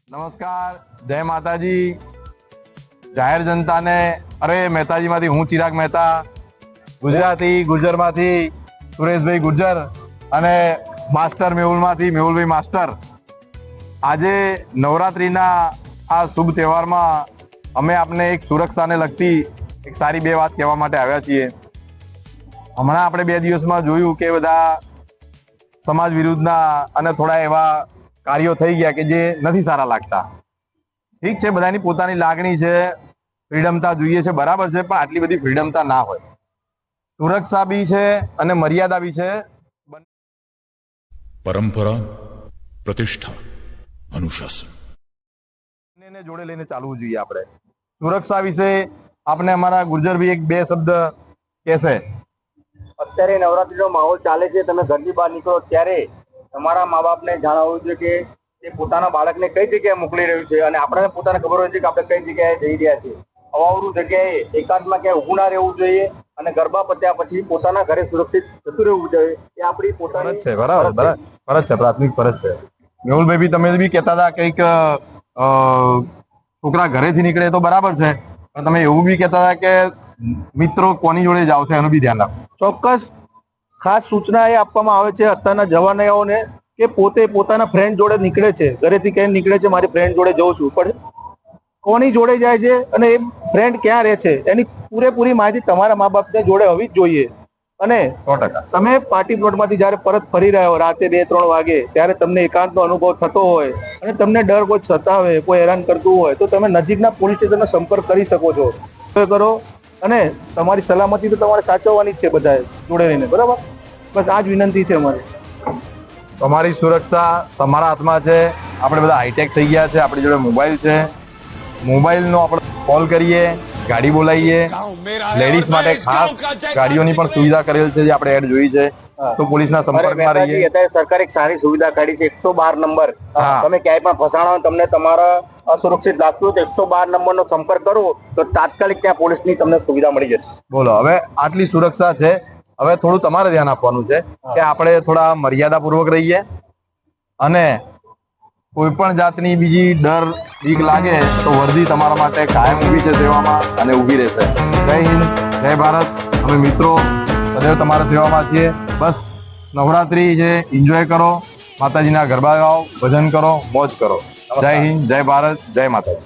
નમસ્કાર, જય માતાજી. જાહેર જનતાને અરે મહેતાજીમાંથી હું ચિરાગ મહેતા, ગુજરાતી ગુર્જરમાંથી સુરેશભાઈ ગુર્જર અને માસ્ટર મેહુલમાંથી મેહુલભાઈ માસ્ટર. આજે નવરાત્રીના આ શુભ તહેવારમાં અમે આપને એક સુરક્ષાને લગતી એક સારી બે વાત કહેવા માટે આવ્યા છીએ. હમણાં આપણે 2 દિવસમાં જોયું કે બધા સમાજ વિરુદ્ધના અને થોડા એવા કાર્યો થઈ ગયા કે જે નથી સારા લાગતા. ઠીક છે, બધાની પોતાની લાગણી છે, ફ્રીડમતા જોઈએ છે, બરાબર છે, પણ આટલી બધી ફ્રીડમતા ના હોય. સુરક્ષા બી છે અને મર્યાદા બી છે. પરંપરા, પ્રતિષ્ઠા, અનુશાસન બંનેને જોડે લઈને ચાલવું જોઈએ. આપણે સુરક્ષા વિશે આપણે અમારા ગુર્જરભાઈ એક બે શબ્દ કહેશે. અત્યારે નવરાત્રીનો માહોલ ચાલે છે, તમે ઘરની બહાર નીકળો ત્યારે તમારા મા બાપને જણાવવું જોઈએ કે તે પોતાના બાળકને કઈ જગ્યાએ મોકલી રહ્યું છે, અને આપણને પોતાને ખબર હોય છે કે આપણે કઈ જગ્યાએ જઈ રહ્યા છીએ. અવાવરું જગ્યાએ એકાંતમાં ક્યાંય ઊભું ના રહેવું જોઈએ, અને ગરબા પત્યા પછી પોતાના ઘરે સુરક્ષિત જતું રહેવું જોઈએ. એ આપણી પોતાની ફરજ છે. બરાબર, ફરજ છે, પ્રાથમિક ફરજ છે. મેહુલભાઈ બી તમે બી કહેતા હતા કંઈક છોકરા ઘરેથી નીકળે તો બરાબર છે, પણ તમે એવું બી કહેતા હતા કે મિત્રો કોની જોડે જાવ છે એનું બી ધ્યાન રાખો. ચોક્કસ ખાસ સૂચના એ આપવામાં આવે છે અત્યારના જવાનોને કે પોતે પોતાના ફ્રેન્ડ જોડે નીકળે છે, ઘરેથી ક્યાંય નીકળે છે, મારી ફ્રેન્ડ જોડે જઉં છું, પણ કોની જોડે જાય છે અને એ ફ્રેન્ડ ક્યાં રહે છે એની પૂરેપૂરી માહિતી તમારા મા બાપને જોડે હોવી જ જોઈએ. અને 100% તમે પાર્ટી પ્લોટમાંથી જયારે પરત ફરી રહ્યા હો રાતે 2-3 વાગે, ત્યારે તમને એકાંતનો અનુભવ થતો હોય અને તમને ડર કોઈ સતાવે, કોઈ હેરાન કરતું હોય, તો તમે નજીકના પોલીસ સ્ટેશનનો સંપર્ક કરી શકો છો. કરો અને તમારી સલામતી તો તમારે સાચવવાની જ છે બધાએ જોડે રહીને. બરાબર, બસ આ જ વિનંતી છે અમારી. તમારી સુરક્ષા તમારા હાથમાં છે. આપણે બધા હાઈટેક થઈ ગયા છે, આપણી જોડે મોબાઈલ છે. મોબાઈલનો આપણે કોલ કરીએ, ગાડી બોલાવીએ. લેડીઝ માટે ખાસ ગાડીઓની પણ સુવિધા કરેલ છે, જે આપણે એડ જોઈ છે. તો પોલીસના સંપર્કમાં રહીએ. અત્યારે સરકારે એક સારી સુવિધા કાઢી છે, 112 નંબર. તમે ક્યાંય પણ ફસાણા, તમને તમારા અસુરક્ષિત લાગતું હોય તો 112 નંબરનો સંપર્ક કરો તો તાત્કાલિક ત્યાં પોલીસની તમને સુવિધા મળી જશે. બોલો, હવે આટલી સુરક્ષા છે, હવે થોડું તમારે ધ્યાન આપવાનું છે કે આપણે થોડા મર્યાદાપૂર્વક રહીએ, અને કોઈ પણ જાતની બીજી ડર બીક લાગે તો વર્દી તમારા માટે કાયમ ઊભી છે સેવામાં અને ઊભી રહેશે. જય હિન્દ, જય ભારત. અમે મિત્રો સદૈવ તમારા સેવામાં છીએ. બસ નવરાત્રી છે, એન્જોય કરો, માતાજીના ગરબા ગાઓ, ભજન કરો, મોજ કરો. જય હિન્દ, જય ભારત, જય માતાજી.